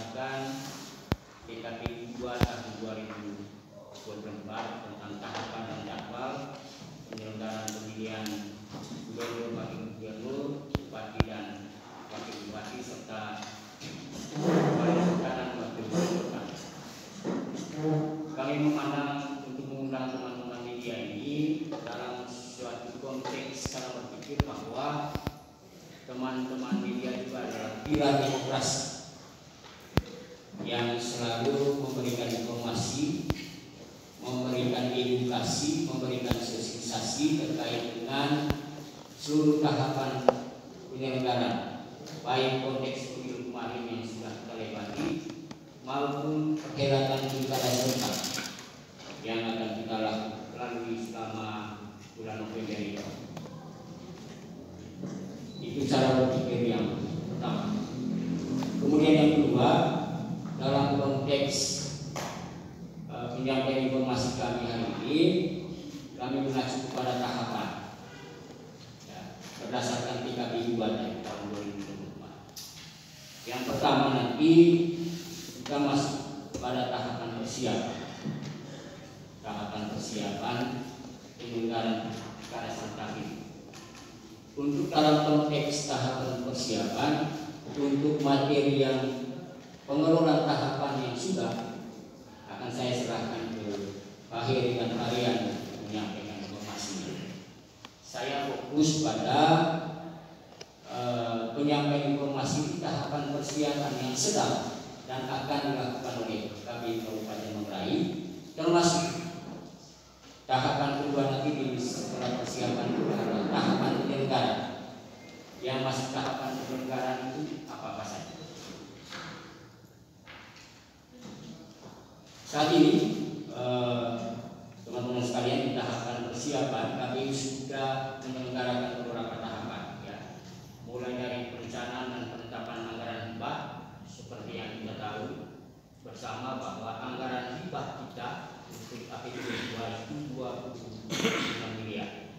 berdasarkan PKPU 2 tahun 2024 tentang tahapan dan jadwal penyelenggaraan pemilihan gubernur, wakil gubernur, bupati dan wakil bupati serta wali kota dan wakil wali kota. Kami memandang untuk mengundang teman-teman media ini dalam suatu konteks cara berpikir bahwa teman-teman media juga adalah pilar demokrasi yang selalu memberikan informasi, memberikan edukasi, memberikan sosialisasi terkait dengan seluruh tahapan penyelenggaraan, baik konteks pemilu kemarin yang sudah kita lewati maupun perhelatan pilkada serentak yang akan kita lalui selama bulan November ini. Itu cara berpikir yang pertama. Kemudian yang kedua, dalam konteks penyampaian informasi kami hari ini, kami mengacu kepada tahapan ya, berdasarkan PKPU 2 tahun 2024. Yang pertama nanti kita masuk pada tahapan persiapan penyelenggaraan pilkada serentak ini. Untuk dalam konteks tahapan persiapan untuk materi yang pengelolaan tahapan yang sudah akan saya serahkan ke Pak Heri dan Harian menyampaikan informasinya. Saya fokus pada penyampaian informasi di tahapan persiapan yang sedang dan akan dilakukan oleh kami Kabupaten Manggarai, termasuk tahapan kedua nanti setelah persiapan itu adalah tahapan penyelenggaraan. Yang masuk tahapan penyelenggaraan itu apa saja? Saat ini teman-teman sekalian, di tahapan persiapan kami sudah menyelenggarakan beberapa tahapan ya. Mulai dari perencanaan dan penetapan anggaran hibah seperti yang kita tahu bersama bahwa anggaran hibah kita untuk APBD 2 itu 29 miliar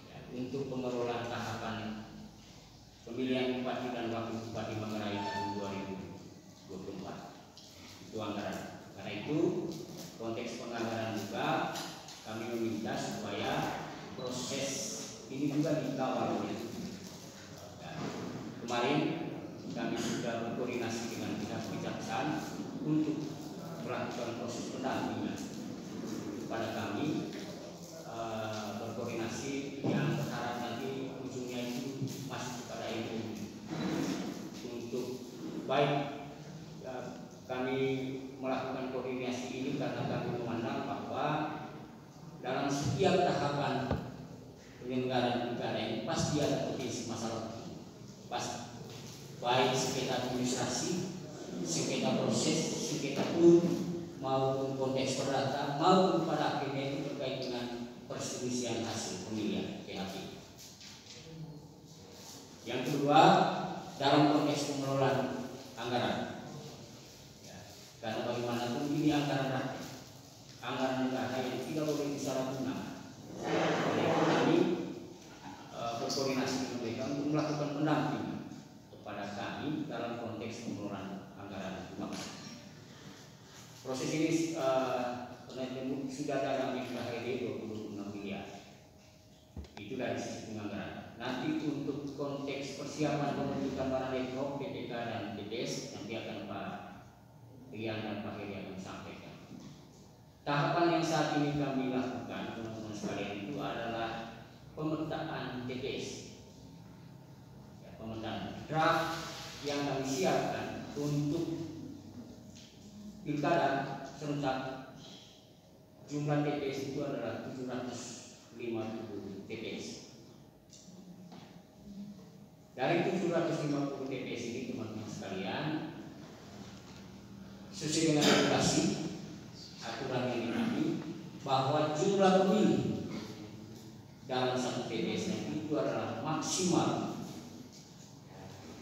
ya, untuk pengelolaan tahapan pemilihan bupati dan wakil bupati Manggarai tahun 2024. Itu anggaran. Karena itu konteks penganggaran juga kami meminta supaya proses ini juga dikawal oleh ya. Kemarin kami sudah berkoordinasi dengan pihak kejaksaan untuk melakukan proses pendampingan kepada kami, berkoordinasi yang berharap nanti ujungnya itu masuk kepada itu untuk baik ya, kami melakukan koordinasi ini karena kami memandang bahwa dalam setiap tahapan penyelenggaraan pilkada ini pasti ada potensi masalah, pasti baik sengketa administrasi, sengketa proses, sengketa pun maupun konteks perdata maupun pada akhirnya itu terkait dengan perselisihan hasil pemilihan PHP. Yang kedua, dalam konteks pengelolaan anggaran ya, karena bagaimanapun ini anggaran negara yang tidak boleh disalahgunakan. Oleh kami berkoordinasi dengan mereka untuk melakukan pendampingan kepada kami dalam konteks pengelolaan anggaran uang. Proses ini sudah dalam PKPD 26 miliar. Itu dari sisi penganggaran. Nanti untuk konteks persiapan pembentukan barang elektronik PPK dan TPS nanti akan Pak Rian dan Pak Heri akan sampaikan. Tahapan yang saat ini kami lakukan teman-teman sekalian itu adalah pemetaan TPS. Ya, pemetaan draft yang kami siapkan untuk pilkada serentak. Jumlah TPS itu adalah 750 TPS. Dari 750 TPS ini teman-teman sekalian, sesuai dengan regulasi aturan yang dinami bahwa jumlah pemilih dalam satu TPS itu adalah maksimal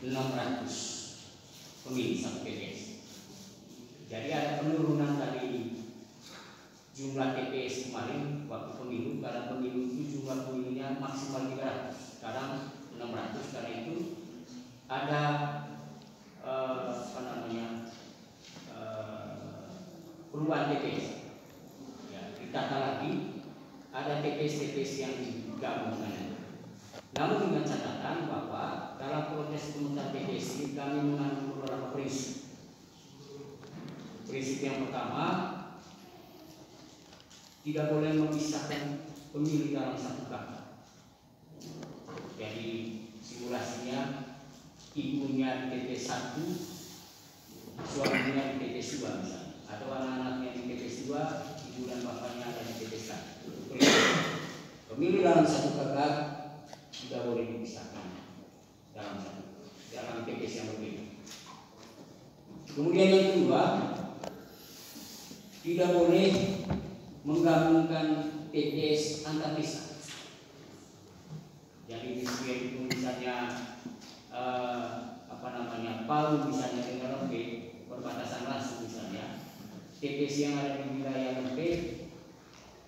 600 pemilih satu TPS. Jadi ada penurunan dari jumlah TPS kemarin waktu pemilu, karena pemilu itu jumlah pemilihnya maksimal 300, sekarang 600. Karena itu ada puluhan TPS. Ya, ditata lagi, ada TPS-TPS yang digabungkan. Namun dengan catatan bahwa dalam proses pemetaan TPS ini kami mengandung beberapa prinsip. Prinsip yang pertama, tidak boleh memisahkan pemilih dalam satu kakak. Jadi simulasinya ibunya di TPS 1, suaminya di TPS 2 misalnya, atau anak-anaknya di TPS 2, ibu dan bapaknya ada di TPS 1. Pemilih dalam satu kakak tidak boleh dipisahkan dalam TPS yang berbeda. Kemudian yang kedua, tidak boleh menggabungkan TPS antar desa. Jadi di itu misalnya Palu misalnya dengan Lembe berbatasan langsung misalnya, TPS yang ada di wilayah Lembe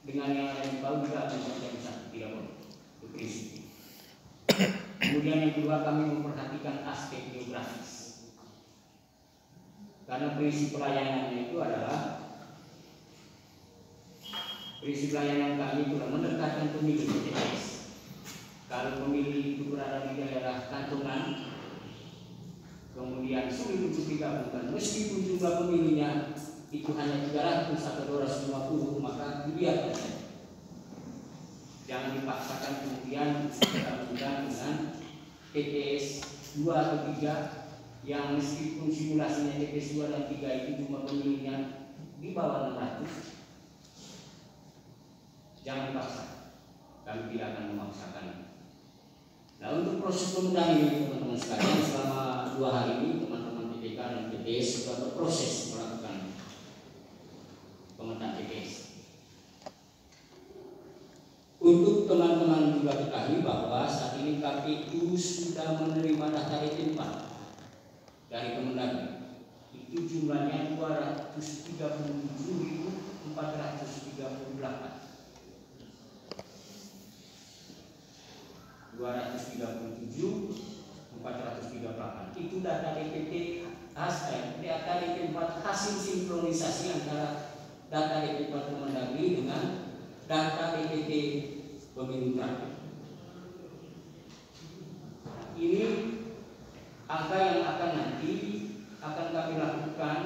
dengan yang ada di Palu juga akan menjadi satu, tidak boleh. Itu prinsip. Kemudian yang kedua, kami memperhatikan aspek geografis. Karena prinsip pelayanannya itu adalah prinsip pelayanan kami itu mendekatkan pemilih ke TPS. Kalau pemilih itu berada di daerah kantongan, kemudian sulit untuk digabungkan, meskipun jumlah pemilihnya itu hanya 300 atau 250, maka dibiarkan saja. Jangan dipaksakan kemudian digabungkan dengan TPS 2 atau 3 yang meskipun simulasinya TPS 2 dan 3 itu jumlah pemilihnya di bawah 600. Jangan dipaksa, kami tidak akan memaksakan. Nah, untuk proses pemetaan ini teman-teman sekalian, selama 2 hari ini teman-teman PPK dan TPS sudah berproses melakukan pemetaan TPS. Untuk teman-teman juga ketahui bahwa saat ini KPU sudah menerima data tempat dari Kemendagri. Itu jumlahnya 237.438. 237.438 itu data DPT data DP4 hasil sinkronisasi antara data DP4 Kemendagri dengan data DPT pemilu terakhir. Ini angka yang akan nanti akan kami lakukan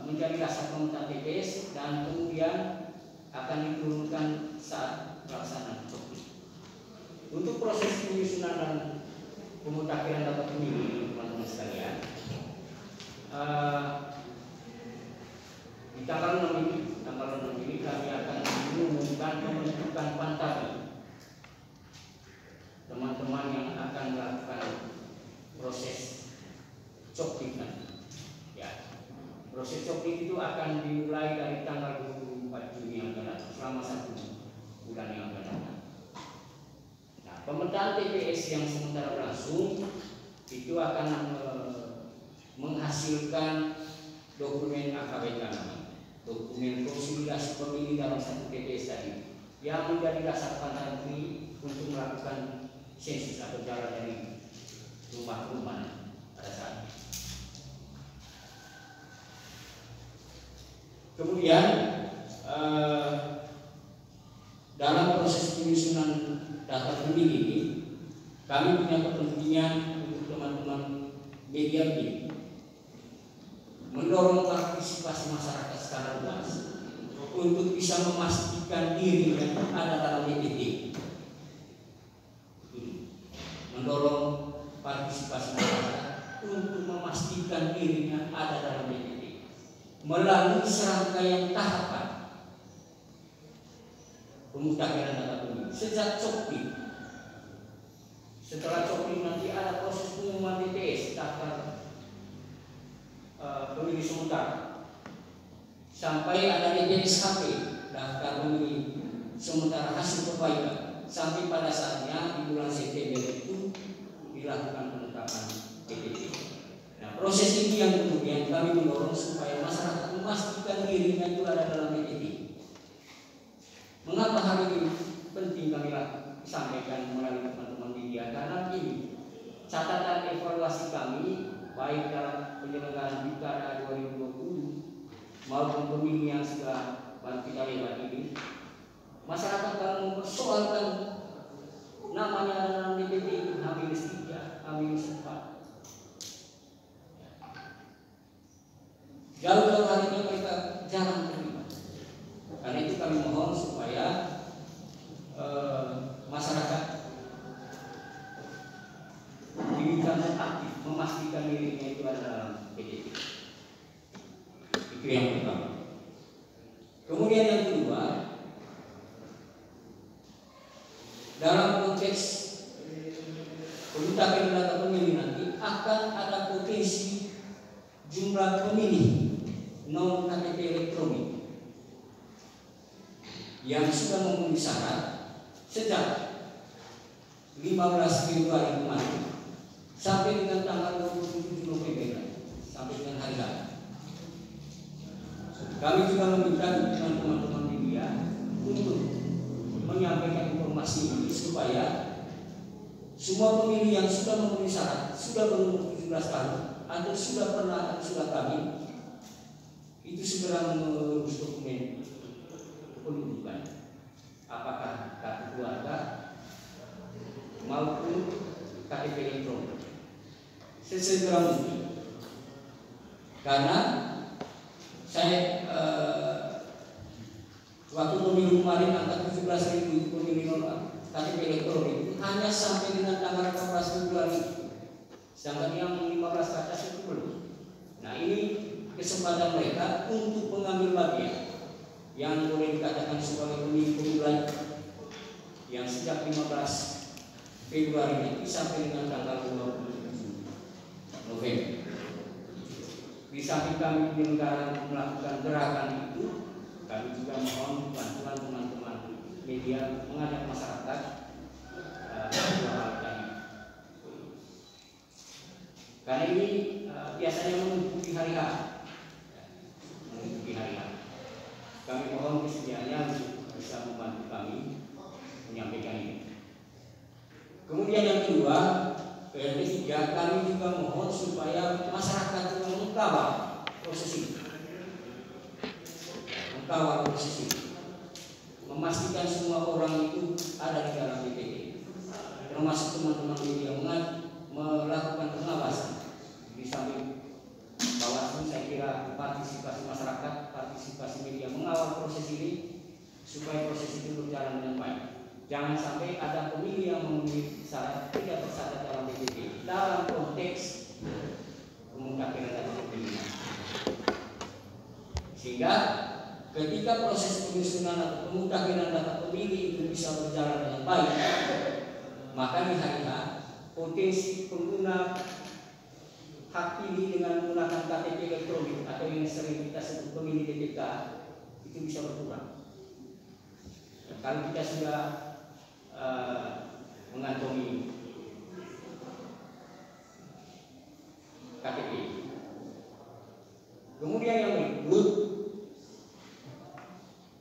menjadi dasar pemetaan TPS dan kemudian akan diturunkan saat pelaksanaan coklit. Untuk proses penyusunan dan pemutakhiran data pemilih, teman-teman sekalian, di tanggal 6 ini kami akan mengumumkan pembentukan pantabel teman-teman yang akan melakukan proses coklit nanti. Ya, proses coklit itu akan dimulai dari tanggal 24 Juni yang akan datang, selama 1 bulan yang akan datang. Pemetaan TPS yang sementara berlangsung itu akan menghasilkan dokumen AKBK, dokumen konsolidasi pemilih dalam satu TPS tadi, yang menjadi dasar pantangan ini untuk melakukan sensus atau jalan dari rumah ke rumah pada saat ini. Kemudian dalam proses penyusunan data pemilih ini, kami punya kepentingan untuk teman-teman media ini mendorong partisipasi masyarakat secara luas untuk bisa memastikan diri yang ada dalam DPT. Mendorong partisipasi masyarakat untuk memastikan dirinya ada dalam DPT melalui serangkaian tahapan pemutakhiran data pemilih sejak coklit. Setelah coklit nanti ada proses pengumuman TPS daftar pemilih sementara, sampai ada DPSHP daftar pemilih sementara hasil perbaikan, sampai pada saatnya di bulan September itu dilakukan penetapan DPT. Nah, proses ini yang kemudian kami mendorong supaya masyarakat memastikan dirinya itu ada dalam DPT. Mengapa hal ini penting kami sampaikan melalui teman-teman media? Karena ini catatan evaluasi kami baik dalam penyelenggaraan Pilkada 2020 maupun pemilih yang sudah baru kita lewat ini, masyarakat kalau mempersoalkan namanya dalam DPT itu H-3, H-4. Jauh-jauh harinya mereka jarang terlibat. Karena itu kami mohon supaya masyarakat diminta aktif memastikan dirinya itu ada dalam DPT. Itu yang pertama. Kemudian yang kedua, dalam konteks pemuntahan data pemilih nanti akan ada potensi jumlah pemilih non KTP elektronik yang sudah memenuhi syarat sejak 15 Februari kemarin sampai dengan tanggal 27 November sampai dengan hari ini. Kami juga meminta dengan teman-teman media untuk menyampaikan informasi ini supaya semua pemilih yang sudah memenuhi syarat, sudah berumur 17 tahun atau sudah pernah sudah kami itu segera mengurus dokumen kependudukan, apakah kartu keluarga maupun KTP elektronik sesegera mungkin. Karena saya waktu pemilu kemarin angka 17.000 pemilih non KTP elektronik itu hanya sampai dengan tanggal 14 Februari, sedangkan yang 15 ke atas itu belum. Nah, ini kesempatan mereka untuk mengambil bagian yang boleh dikatakan sebagai pemilih yang sejak 15 Februari nanti sampai dengan tanggal 27 November. Di samping kami menyelenggarakan melakukan gerakan itu, kami juga mohon bantuan teman-teman media mengajak masyarakat karena ini biasanya menghubungi hari H. Kami mohon kesediaannya untuk bisa membantu kami menyampaikan ini. Kemudian yang kedua, yang ketiga, kami juga mohon supaya masyarakat juga mengawal proses ini, memastikan semua orang itu ada di dalam DPT, termasuk teman-teman media melakukan pengawasan. Di samping Bawaslu, saya kira partisipasi masyarakat, partisipasi media mengawal proses ini supaya proses itu berjalan dengan baik. Jangan sampai ada pemilih yang memenuhi syarat tidak tersyarat dalam DPT dalam konteks pemuntahan data pemilihan. Sehingga ketika proses penyusunan atau pemuntahan data pemilih itu bisa berjalan dengan baik, maka di hari H potensi pengguna hak pilih dengan menggunakan KTP elektronik atau yang sering kita sebut pemilih DPK itu bisa berkurang. Kalau kita sudah mengantongi KTP. Kemudian yang berikut,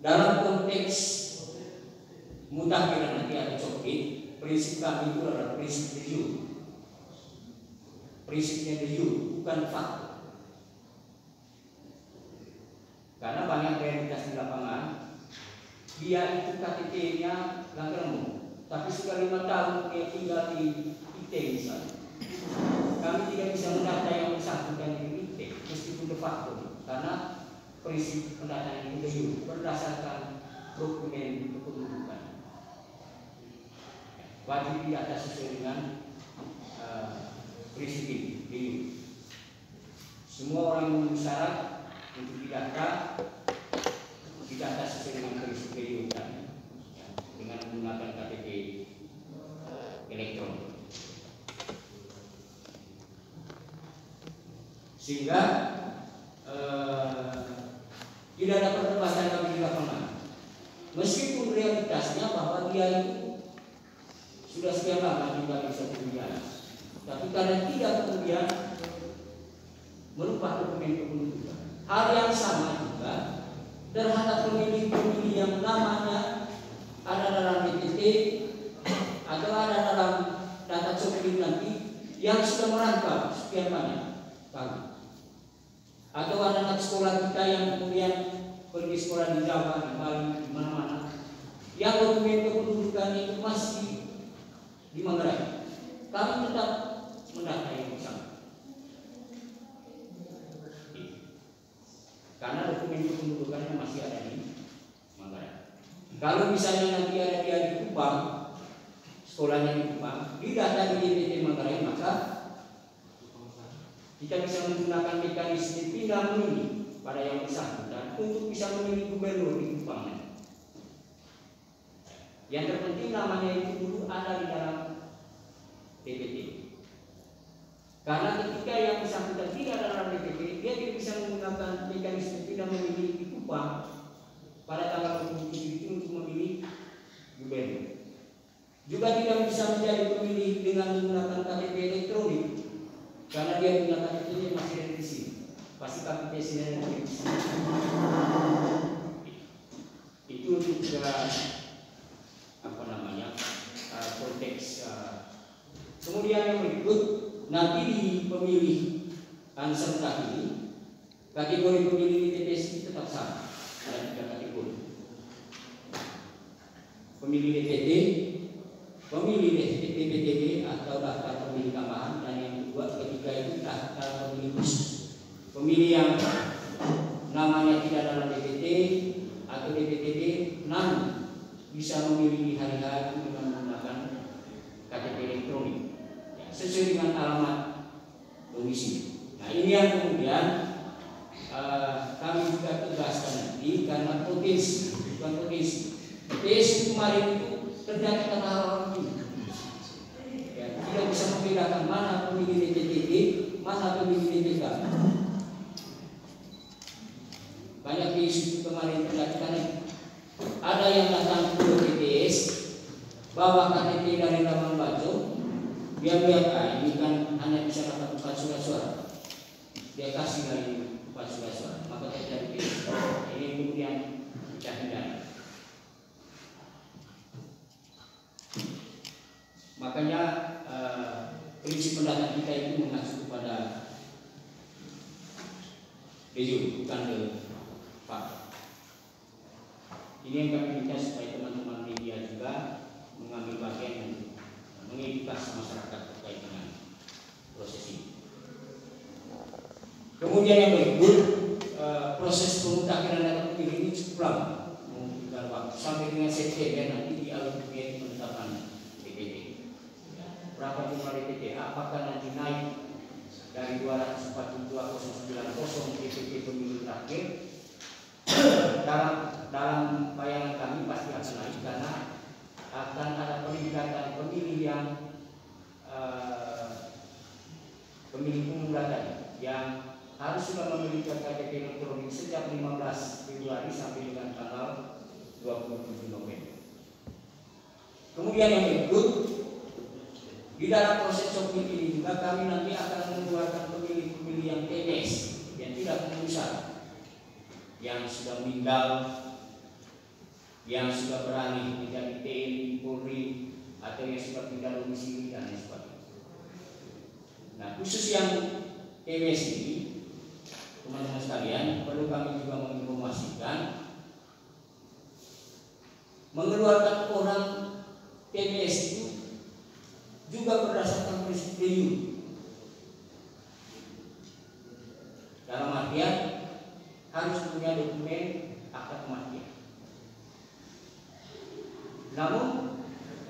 dalam konteks mutakhir nanti ada coklit, prinsip kami itu adalah prinsip de jure. Prinsipnya de jure, bukan fakta. Karena banyak realitas di lapangan, dia itu KTP-nya nggak ketemu, tapi sudah 5 tahun dia tinggal di IT misalnya. Kami tidak bisa mendata yang bersangkutan di IT, meskipun de facto, karena prinsip pendataan itu de jure berdasarkan dokumen kependudukan. Wajib didata sesuai dengan prinsip ini. Semua orang yang memenuhi syarat untuk didata sesuai dengan prinsip ini dengan menggunakan KTP elektronik. Sehingga tidak ada perdebatan lagi di lapangan. Meskipun realitasnya bahwa dia itu sudah sekian lama tinggal di satu wilayah, tapi karena tidak kemudian merubah dokumen kependudukan. Hal yang sama juga terhadap pemilih-pemilih yang namanya ada dalam DPT atau ada dalam data coklit nanti yang sudah merangkap sekian banyak kali. atau anak-anak sekolah kita yang kemudian pergi sekolah di Jawa, di Bali, di mana-mana, yang dokumen kependudukan itu masih di Manggarai, kami tetap mendaftar yang bersama. Karena dokumen kependudukannya masih ada di Manggarai. Kalau misalnya nanti ada dia di Kupang, sekolahnya di Kupang, didata di DPT Manggarai, maka kita bisa menggunakan mekanisme pindah memilih pada yang bersangkutan untuk bisa memilih gubernur di Kupang. Yang terpenting namanya itu dulu ada di dalam DPT. Karena ketika yang bersangkutan tidak ada dalam DPT, dia tidak bisa menggunakan mekanisme pindah memilih di Kupang pada tanggal 27 itu untuk memilih gubernur. Juga tidak bisa menjadi pemilih dengan menggunakan KTP elektronik, karena dia punya KTP masih ada di sini. Pasti KTP sini ada di sini. Itu untuk konteks. Kemudian yang berikut, nanti di pemilihan serentak ini kategori pemilih di TPS ini tetap sama, ada 3 kategori: pemilih DPT, pemilih DPTB atau daftar pemilih tambahan, dan yang ketiga itu daftar pemilih khusus. Pemilih yang namanya tidak dalam DPT atau DPTB, namun bisa memilih di hari-hari dengan menggunakan KTP elektronik sesuai dengan alamat domisili. Nah, ini yang kemudian kami juga tegaskan nanti, karena potensi, bukan potensi. Potensi kemarin itu terjadi karena hal-hal ini. Ya, tidak bisa membedakan mana pemilih DPTB, mana pemilih DPK. Banyak isu kemarin terjadi karena ada yang datang ke TPS bawa KTP dari Labuan Bajo, dia lihat ini kan hanya bisa dapat 4 surat suara, dia kasih lagi 4 surat suara, maka terjadi ini kemudian kita hindari. Makanya prinsip pendataan kita itu mengacu kepada Deju, bukan ke Pak. Ini yang kami minta supaya teman-teman media juga mengambil bagian dan mengedukasi masyarakat terkait dengan proses ini. Kemudian yang berikut, proses pemutakhiran data pemilih ini cukup lama, membutuhkan waktu sampai dengan September nanti di alur penetapan DPT. Berapa jumlah DPT? Apakah nanti naik dari 242.090 DPT pemilu terakhir? Dalam bayangan kami pasti akan naik, karena akan ada peningkatan pemilih yang pemilih pemula tadi yang harus sudah memiliki KTP elektronik sejak 15 Februari sampai dengan tanggal 27 November. Kemudian yang berikut, di dalam proses submit ini juga kami nanti akan mengeluarkan pemilih-pemilih yang TPS yang tidak memenuhi syarat, yang sudah meninggal, yang sudah beralih menjadi TNI, Polri, atau yang sudah pindah domisili dan lain sebagainya. Nah, khusus yang TPS ini, teman-teman sekalian, perlu kami juga menginformasikan, mengeluarkan orang TPS itu juga berdasarkan prinsip DU. Dalam artian harus punya dokumen akta kematian. Namun,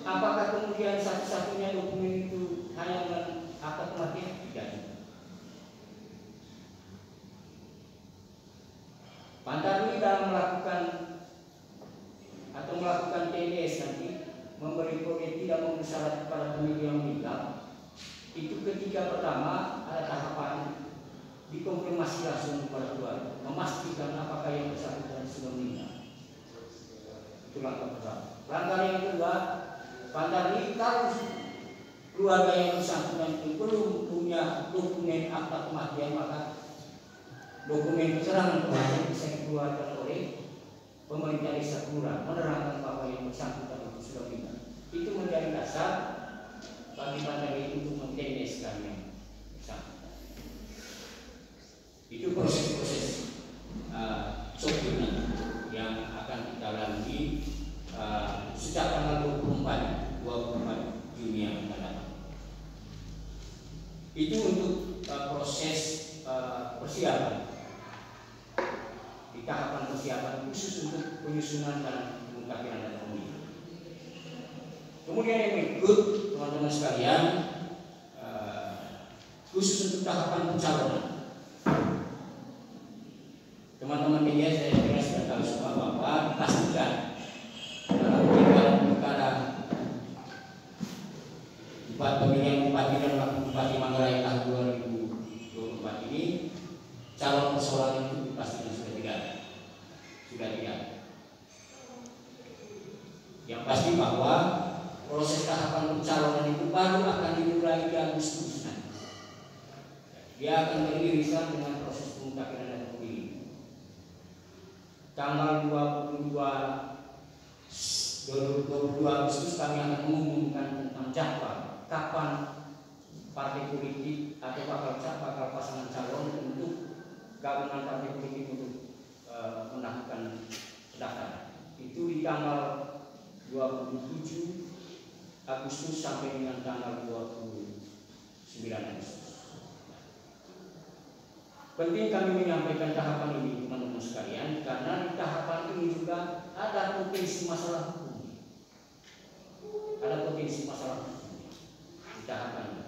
apakah kemudian satu-satunya dokumen itu hanya dengan akta kematian? Tidak. Pantarwi dalam melakukan TPS nanti memberi kode tidak memenuhi syarat kepada pemilih yang meninggal. Itu ketika pertama ada tahapan dikonfirmasi langsung kepada keluarga, memastikan apakah yang bersangkutan sudah meninggal. Itu langkah pertama. Langkah yang kedua, Pantarwi kalau keluarga yang bersangkutan itu belum punya dokumen akta kematian, maka dokumen keterangan kematian bisa dikeluarkan oleh pemerintah desa kelurahan menerangkan bahwa yang bersangkutan itu sudah meninggal. Itu menjadi dasar bagi Pantarwi untuk men-TPS-kan yang bersangkutan. Itu proses Itu untuk proses persiapan. Di tahapan persiapan khusus untuk penyusunan dan pemutahiran data pemilih. Kemudian yang berikut teman-teman sekalian, khusus untuk tahapan pencalonan. Teman-teman media saya kira sudah tahu semua bahwa dipastikan dalam pilkada pemilihan bupati dan wakil bupati Manggarai tahun 2024 ini, calon persoalan itu dipastikan sudah tidak. Yang pasti bahwa proses tahapan pencalonan itu baru akan dimulai di Agustus nanti. Dia akan beririsan dengan proses pemutahiran data pemilih. Tanggal 22 Agustus kami akan mengumumkan tentang jadwal kapan partai politik atau bakal pasangan calon untuk gabungan partai politik untuk melakukan pendaftaran. Itu di tanggal 27 Agustus sampai dengan tanggal 29 Agustus. Penting kami menyampaikan tahapan ini teman-teman sekalian, karena di tahapan ini juga ada potensi masalah hukum. Ada potensi masalah hukum di tahapan ini.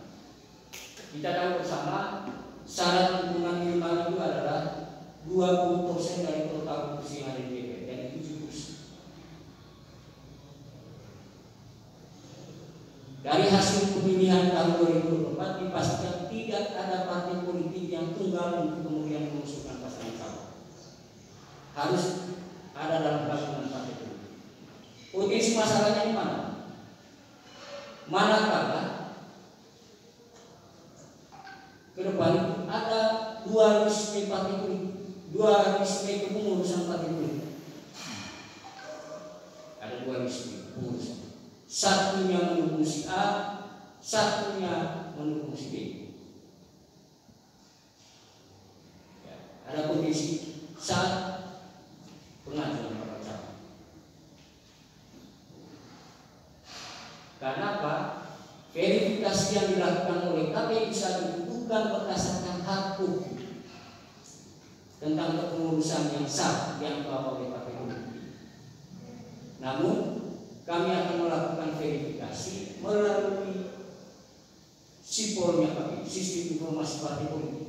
Kita tahu bersama syarat dukungan minimal itu adalah 20% dari total kursi yang ada di DPR, jadi 7 kursi. Dari hasil pemilihan tahun 2024 dipastikan tidak ada partai politik yang tunggal untuk kemudian mengusulkan pasangan calon. Harus ada dalam gabungan partai politik. Potensi masalahnya di mana? Manakala ke depan ada dua risme partai politik, dua risme kepengurusan partai politik. Ada dua risme pengurusan. Satunya mendukung si A, satunya mendukung si B. Ya, ada potensi saat pengajuan bakal calon. Karena apa? Verifikasi yang dilakukan oleh KPU saat itu bukan berdasarkan hak hukum tentang kepengurusan yang sah yang dibawa oleh partai politik. Namun kami akan melakukan verifikasi melalui SIPOL-nya KPU, Sistem Informasi Partai Politik.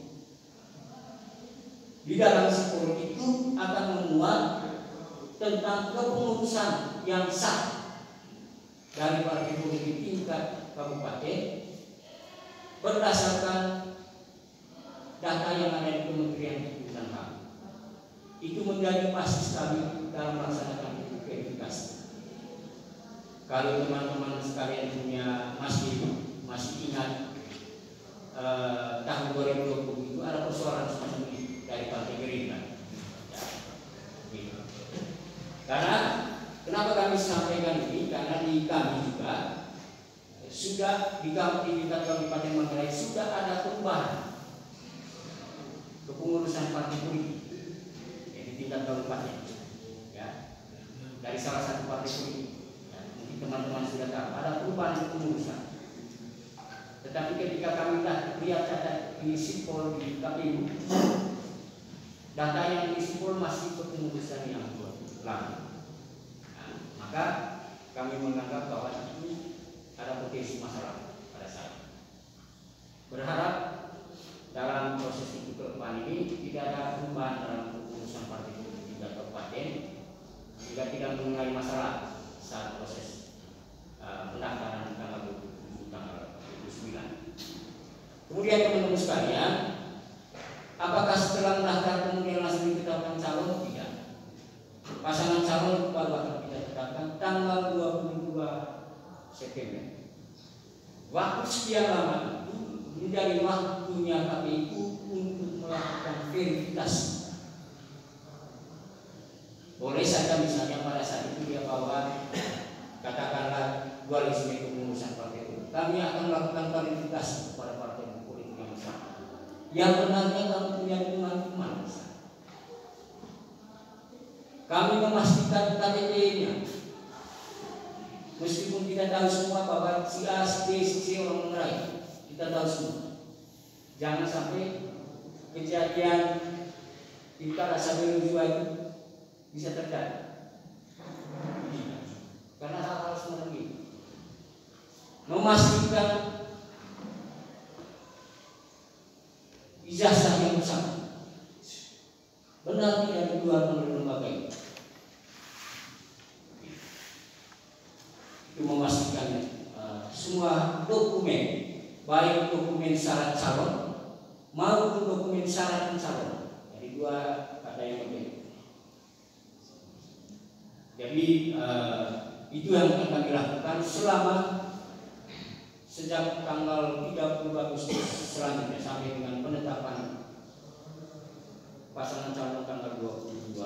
Di dalam SIPOL itu akan memuat tentang kepengurusan yang sah dari partai politik tingkat kabupaten berdasarkan data yang ada di Kementerian Hukum dan HAM. Itu menjadi basis kami dalam melaksanakan verifikasi. Kalau teman-teman sekalian punya masih ingat tahun 2020 itu ada persoalan semacam ini dari Partai Gerindra. Ya, gitu. Karena kenapa kami sampaikan ini? Karena di kami juga sudah di tingkat Kabupaten Manggarai sudah ada perubahan kepengurusan partai politik di tingkat kabupaten. Ya, dari salah satu partai politik. Teman-teman sudah tahu ada perubahan kepengurusan. Tetapi ketika kami lihat data di SIPOL di KPU, data yang di SIPOL masih kepengurusan yang lama. Nah, maka kami menganggap bahwa itu ada potensi masalah pada saat. Berharap dalam proses itu ke depan ini tidak ada perubahan dalam kepengurusan partai politik di kabupaten, juga tidak mengenai masalah saat proses pendaftaran tanggal 27 tanggal 29. Kemudian teman-teman sekalian, apakah setelah mendaftar kemudian langsung ditetapkan calon? Tidak. Pasangan calon baru akan kita tetapkan tanggal 22 September. Waktu sekian lama itu menjadi waktunya KPU untuk melakukan verifikasi. Boleh saja misalnya pada saat itu dia bawa katakanlah dualisme kepengurusan partai politik. Kami akan melakukan klarifikasi kepada partai politik yang sama. Yang benarnya kami punya dukungan mana? Kami memastikan KTP-nya. Meskipun kita tahu semua bahwa si A, si B, si C orang Manggarai, kita tahu semua. Jangan sampai kejadian kita rasa berjuang bisa terjadi. Karena hal-hal semacam ini memastikan ijazah yang bersama benar tidak dikeluarkan oleh lembaga ini. Itu memastikan semua dokumen, baik dokumen syarat calon maupun dokumen syarat pencalon, jadi dua kata yang berbeda. Jadi itu yang akan kami lakukan selama sejak tanggal 30 Agustus selanjutnya sampai dengan penetapan pasangan calon tanggal 22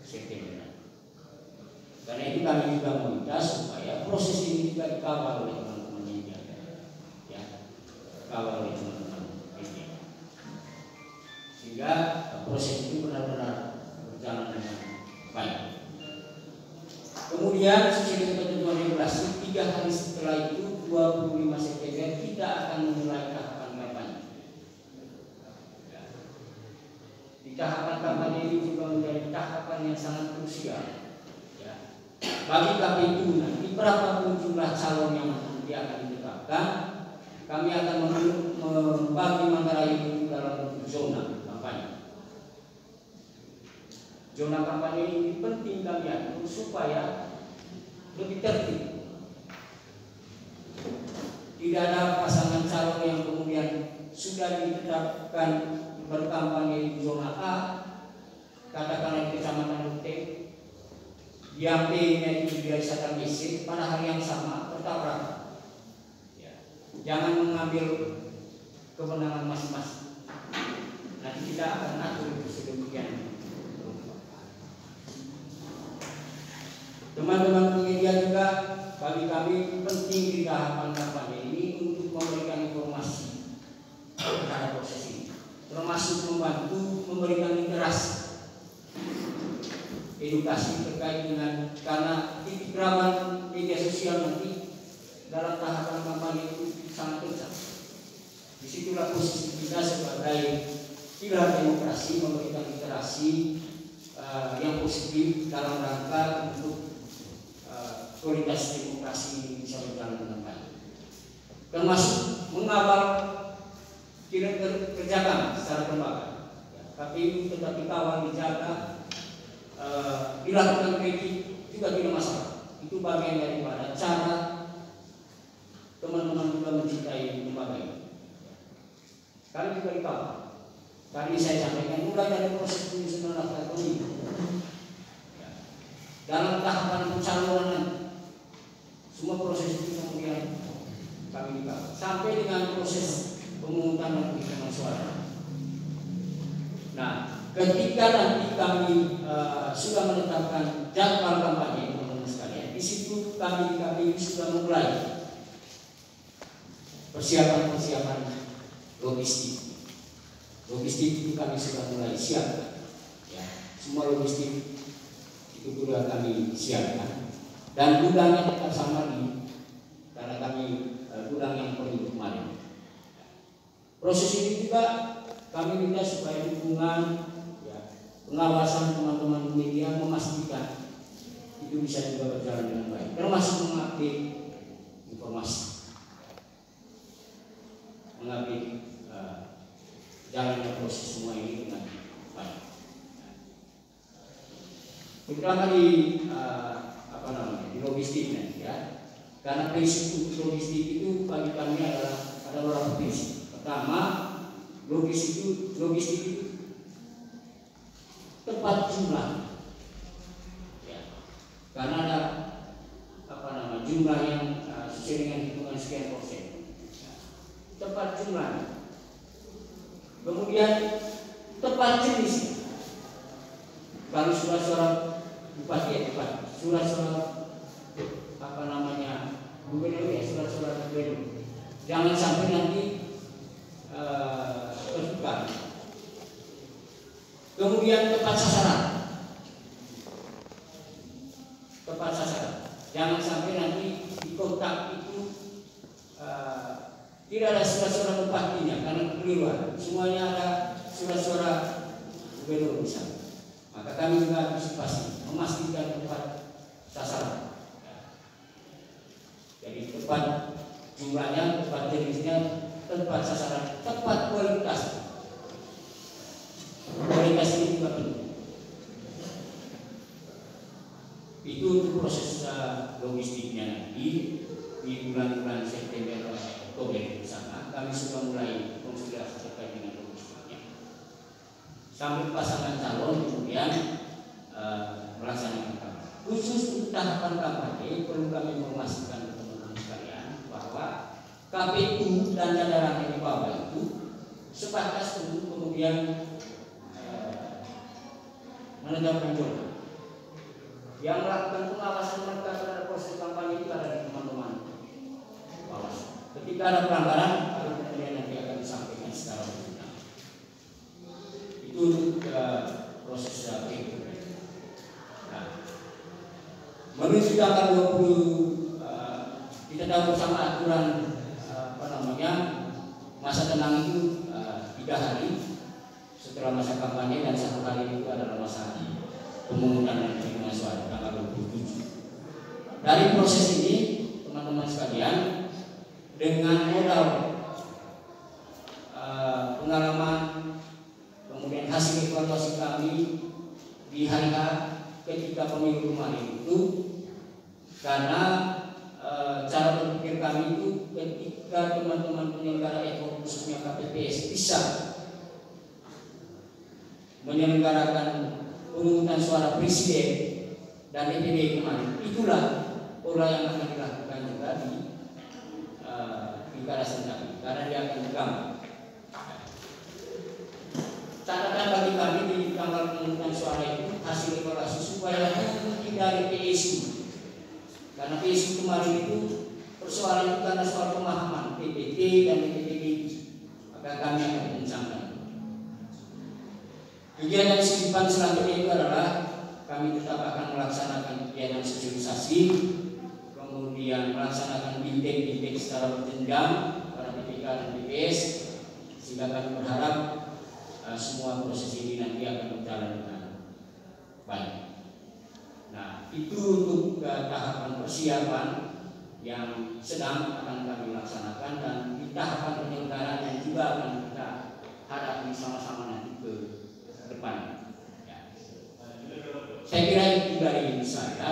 September. Karena itu kami juga meminta supaya proses ini juga dikawal oleh teman-teman media, ya, dikawal oleh teman-teman media, sehingga proses itu benar-benar berjalan dengan baik. Kemudian sesuai dengan ketentuan regulasi, 3 hari setelah itu 25 September kita akan memulai tahapan kampanye. Di tahapan kampanye ini juga menjadi tahapan yang sangat krusial. Bagi KPU nanti berapapun jumlah calon yang nanti akan ditetapkan, kami akan membagi Manggarai itu dalam bentuk zona kampanye. Zona kampanye ini penting kami atur supaya lebih tertib. Tidak ada pasangan calon yang kemudian sudah ditetapkan berkampanye di zona A, katakanlah di Kecamatan Rute, yang B-nya itu dirasakan BC, pada hari yang sama bertabrakan. Ya. Jangan mengambil kewenangan masing-masing. Nanti kita akan atur itu sedemikian. Teman-teman media juga bagi kami penting di tahapan kampanye ini untuk memberikan informasi terhadap proses ini, termasuk membantu memberikan literasi edukasi terkait dengan, karena titik rawan media sosial nanti dalam tahapan kampanye itu sangat kencang. Disitulah posisi kita sebagai pilar demokrasi, memberikan literasi yang positif dalam rangka untuk kualitas demokrasi ini bisa berjalan dengan baik, termasuk mengawal kerjaan secara lembaga. KPU tetap dikawal, dijaga, dilakukan kritik juga tidak masalah. Itu bagian daripada cara teman-teman juga mencintai lembaga ini. Kami juga dikawal. Tadi saya sampaikan mulai dari proses penyusunan daftar pemilih, dalam tahapan pencalonan, semua proses itu kemudian kami dikawal sampai dengan proses pemungutan dan penghitungan suara. Nah, ketika nanti kami sudah menetapkan jadwal kampanye, teman-teman sekalian, di situ kami di KPU sudah memulai persiapan logistik. Logistik itu kami sudah mulai siapkan. Ya, semua logistik itu sudah kami siapkan. Dan gudangnya tetap sama nih, karena kami gudang yang perlu kemarin. Proses ini juga kami minta supaya dukungan, pengawasan teman-teman media memastikan itu bisa juga berjalan dengan baik, termasuk mengupdate informasi, mengupdate jalannya proses semua ini dengan baik. Terutama di di logistiknya, ya, karena prinsip logistik itu bagi kami ada beberapa prinsip. Pertama, logistik itu tepat jumlah, ya, karena ada jumlah yang sesuai dengan hitungan sekian persen, ya, tepat jumlah. Kemudian tepat jenis. Kalau surat-surat bupati ya tepat, surat-surat gubernur ya, surat-surat gubernur. Jangan sampai nanti tertukar. Kemudian tepat sasaran. Tepat sasaran. Jangan sampai nanti di kontak itu tidak ada surat surat-surat bupatinya karena kekeliruan. Semuanya ada surat-surat gubernur misalnya. Maka kami juga antisipasi memastikan tepat sasaran. Jadi tepat jumlahnya, tepat jenisnya, tepat sasaran, tepat kualitas. Kualitas ini juga penting. Itu untuk proses logistiknya nanti di bulan-bulan September Oktober di sana kami sudah mulai konsolidasi terkait dengan logistiknya. Sampai pasangan calon kemudian melaksanakan kampanye. Khusus untuk tahapan kampanye perlu kami memastikan ke teman-teman sekalian bahwa KPU dan jajaran yang di bawah itu sebatas untuk kemudian menegakkan jodoh. Yang melakukan pengawasan mereka terhadap proses kampanye itu ada di teman-teman bawah. Ketika ada pelanggaran, baru kemudian nanti akan disampaikan secara umum. Itu untuk proses KPU. Nah, menuju tanggal 20 kita tahu bersama aturan masa tenang itu 3 hari setelah masa kampanye dan 1 hari itu adalah masa pemungutan dan penghitungan suara tanggal 27. Dari proses ini teman-teman sekalian, dengan modal pengalaman kemudian hasil evaluasi kami di hari H ketika pemilu kemarin itu, karena cara berpikir kami itu ketika teman-teman penyelenggara ekor khususnya KPPS bisa menyelenggarakan pemungutan suara presiden dan DPD kemarin, itulah pola yang akan dilakukan juga di pilkada serentak karena dia akan bergabung. Catatan bagi kami di tanggal pemungutan suara itu hasil evaluasi supaya menghindari PSU, karena PSU kemarin itu persoalan itu karena soal pemahaman PPT dan PPT, maka kami akan mencangkan. Kegiatan sisipan selanjutnya itu adalah kami tetap akan melaksanakan kegiatan sosialisasi, kemudian melaksanakan bimbing secara berjenjang para PPK dan PPS, sehingga kami berharap semua proses ini nanti akan berjalan dengan baik. Nah, itu untuk tahapan persiapan yang sedang akan kami laksanakan, dan di tahapan penyelenggaraan yang juga akan kita hadapi sama-sama nanti ke depan. Ya. Saya kira itu dari saya.